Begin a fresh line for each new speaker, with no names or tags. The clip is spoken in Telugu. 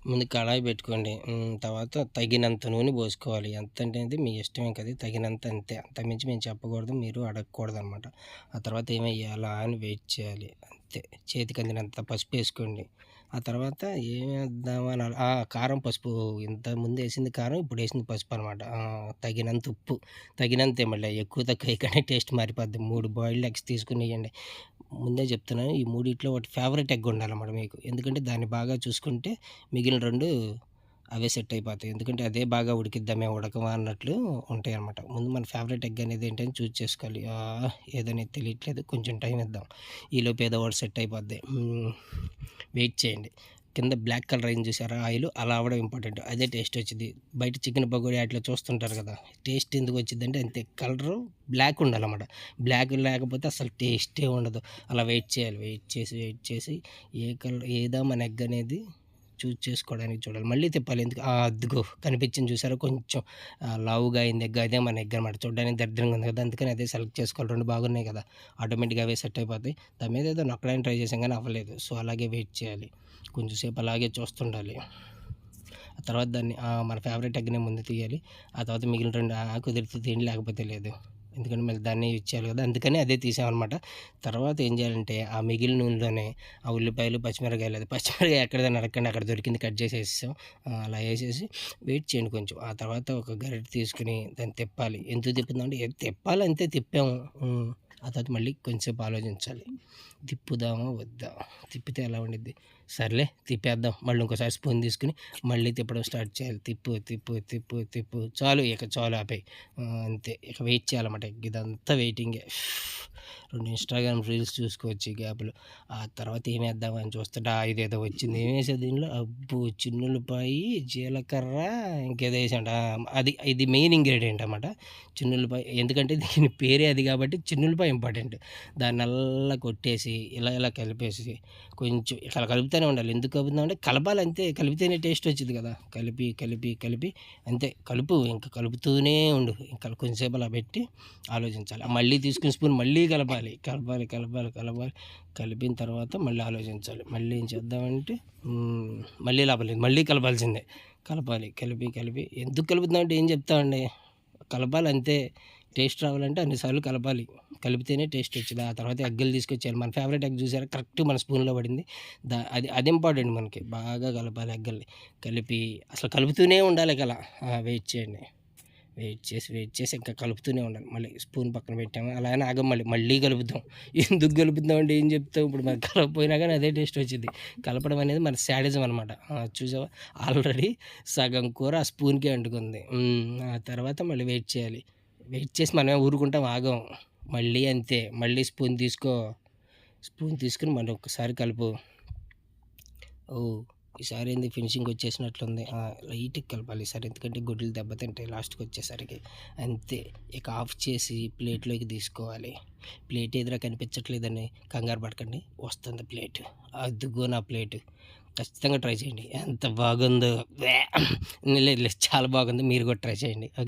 ముందు కడాయి పెట్టుకోండి. తర్వాత తగినంత నూనె పోసుకోవాలి. ఎంత అనేది మీ ఇష్టమే కదా! తగినంత అంతే. అంతకుమించి మేము చెప్పకూడదు. మీరు అడగకూడదనమాట. ఆ తర్వాత ఏమెయ్యాలా అని వెయిట్ చేయాలి. అంతే. చేతికి అందినంత పసుపేసుకోండి. ఆ తర్వాత ఏమేద్దామని కారం, పసుపు ఇంతకుముందు ఏసింది కారం, ఇప్పుడు ఏసింది పసుపు అనమాట. తగినంత ఉప్పు. తగినంతే మళ్ళీ ఎక్కువ తక్కువ వేయకండి టేస్ట్ మారిపోద్ది. 3 బాయిల్డ్ ఎగ్స్ తీసుకొని ఎయ్యండి. ముందే చెప్తున్నాను ఈ మూడిట్లో ఒకటి ఫేవరెట్ ఎగ్ ఉండాలన్నమాట మీకు. ఎందుకంటే దాన్ని బాగా చూసుకుంటే మిగిలిన 2 అవే సెట్ అయిపోతాయి. ఎందుకంటే అదే బాగా ఉడికిద్దా మేము ఉడకమా అన్నట్లు ఉంటాయన్నమాట. ముందు మన ఫేవరెట్ ఎగ్ అనేది ఏంటని చూజ్ చేసుకోవాలి. ఏదనేది తెలియట్లేదు. కొంచెం టైం ఇద్దాం. ఈలోపు ఏదో ఒకటి సెట్ అయిపోద్ది. వెయిట్ చేయండి. కింద బ్లాక్ కలర్ అయింది చూసారా ఆయిల్, అలా అవ్వడం ఇంపార్టెంట్. అదే టేస్ట్ వచ్చిద్ది. బయట చికెన్ పకోడీ అట్లా చూస్తుంటారు కదా! టేస్ట్ ఎందుకు వచ్చిద్దంటే అంతే కలరు బ్లాక్ ఉండాలన్నమాట. బ్లాక్ లేకపోతే అసలు టేస్టే ఉండదు. అలా వెయిట్ చేయాలి. వెయిట్ చేసి ఏ కలర్ ఏదా మన ఎగ్ అనేది చూజ్ చేసుకోవడానికి చూడాలి. మళ్ళీ తిప్పాలి. ఎందుకు అదిగో కనిపించింది చూసారా కొంచెం లావుగా అయింది ఎగ్, అదే మన ఎగ్ అనమాట. చూడడానికి దరిద్రంగా ఉంది కదా! అందుకని అదే సెలెక్ట్ చేసుకోవాలి. 2 బాగున్నాయి కదా! ఆటోమేటిక్‌గా అవే సెట్ అయిపోతాయి. దాని మీద ఏదో నొక్కడానికి ట్రై చేసాం కానీ అవ్వలేదు. సో, అలాగే వెయిట్ చేయాలి. కొంచెం సేపు అలాగే చూస్తుండాలి. ఆ తర్వాత దాన్ని మన ఫేవరెట్ ఎగ్‌ని ముందు తీయాలి. ఆ తర్వాత మిగిలిన 2 కుదిరితే తీయండి, లేకపోతే లేదు. ఎందుకంటే మళ్ళీ దాన్ని యూజ్ చేయాలి కదా! అందుకని అదే తీసామనమాట. తర్వాత ఏం చేయాలంటే ఆ మిగిలిన నూనెలోనే ఆ ఉల్లిపాయలు, పచ్చిమిరపకాయలు, పచ్చిమిరపకాయ ఎక్కడిదని అడగకండి, అక్కడ దొరికింది కట్ చేసేసాం. అలా వేసేసి వెయిట్ చేయండి కొంచెం. ఆ తర్వాత ఒక గరిటె తీసుకొని దాన్ని తిప్పాలి. ఎందుకు తిప్పుతున్నామంటే తిప్పాలి అంతే, తిప్పాము. ఆ తర్వాత మళ్ళీ కొంచెంసేపు ఆలోచించాలి. తిప్పుదామా వద్దా? తిప్పితే ఎలా ఉండిద్ది? సర్లే తిప్పేద్దాం. మళ్ళీ ఇంకోసారి స్పూన్ తీసుకొని మళ్ళీ తిప్పడం స్టార్ట్ చేయాలి. తిప్పు చాలు, ఇక చాలు ఆపేయి. అంతే. ఇక వెయిట్ చేయాలన్నమాట. ఇదంతా వెయిటింగే. 2 ఇన్‌స్టాగ్రామ్ రీల్స్ చూసుకోవచ్చు ఈ గ్యాప్‌లో. ఆ తర్వాత ఏమేద్దామని చూస్తుంటే ఇదేదో వచ్చింది. ఏమేసా దీనిలో? అబ్బో! చిన్నుల్లిపాయి, జీలకర్ర, ఇంకేదో ఏసాంట. ఇది మెయిన్ ఇంగ్రీడియంట్ అన్నమాట. చిన్నుల్లిపాయ. ఎందుకంటే దీని పేరే అది కాబట్టి చిన్నుల్లిపాయ ఇంపార్టెంట్. దాన్నల్లా కొట్టేసి ఇలా కలిపేసి కొంచెం ఇలా కలుపుతూనే ఉండాలి. ఎందుకు కలుపుతున్నామంటే కలపాలి అంతే. కలిపితేనే టేస్ట్ వచ్చిద్ది కదా! కలిపి అంతే. ఇంక కలుపుతూనే ఉండు. ఇంకా కొంచెంసేపు అలా పెట్టి ఆలోచించాలి. మళ్ళీ తీసుకుని స్పూన్ మళ్ళీ కలపాలి. కలిపిన తర్వాత మళ్ళీ ఆలోచించాలి. మళ్ళీ ఏం చేద్దామంటే మళ్ళీ లాభలేదు. మళ్ళీ కలపాల్సిందే. కలిపి ఎందుకు కలుపుతున్నామంటే ఏం చెప్తామండి. కలపాలి అంతే. టేస్ట్ రావాలంటే అన్ని సార్లు కలపాలి. కలిపితేనే టేస్ట్ వచ్చిద్ది. ఆ తర్వాత ఎగ్గులు తీసుకొచ్చేయాలి. మన ఫేవరెట్ ఎగ్ చూసారా కరెక్ట్ మన స్పూన్‌లో పడింది. అది ఇంపార్టెంట్ మనకి. బాగా కలపాలి ఎగ్గల్ని. అసలు కలుపుతూనే ఉండాలి ఇక అలా. వెయిట్ చేయండి. వెయిట్ చేసి ఇంకా కలుపుతూనే ఉండాలి. మళ్ళీ స్పూన్ పక్కన పెట్టామా అలా అని ఆగం, మళ్ళీ కలుపుతాం. ఎందుకు కలుపుతున్నాం అంటే ఏం చెప్తాం. ఇప్పుడు మరి కలపకపోయినా కానీ అదే టేస్ట్ వచ్చిద్ది. కలపడం అనేది మన శాడిజం అనమాట. చూసావా ఆల్రెడీ సగం కూర ఆ స్పూన్‌కే అంటుకుంది. ఆ తర్వాత మళ్ళీ వెయిట్ చేయాలి. వెయిట్ చేసి మనమే ఊరుకుంటాం, ఆగం. మళ్ళీ అంతే. మళ్ళీ స్పూన్ తీసుకొని మళ్ళీ ఒక్కసారి కలుపు. ఈసారి ఏంది ఫినిషింగ్ వచ్చేసినట్లుంది. లైట్‌గా కలపాలి ఈసారి. ఎందుకంటే గుడ్లు దెబ్బతింటాయి లాస్ట్‌కి వచ్చేసరికి. అంతే. ఇక ఆఫ్ చేసి ప్లేట్‌లోకి తీసుకోవాలి. ప్లేట్ ఎదురా కనిపించట్లేదని కంగారు పడకండి. వస్తుంది ప్లేట్. అదిగో నా ప్లేటు. ఖచ్చితంగా ట్రై చేయండి. ఎంత బాగుందో. లేదు చాలా బాగుంది. మీరు కూడా ట్రై చేయండి. ఓకే.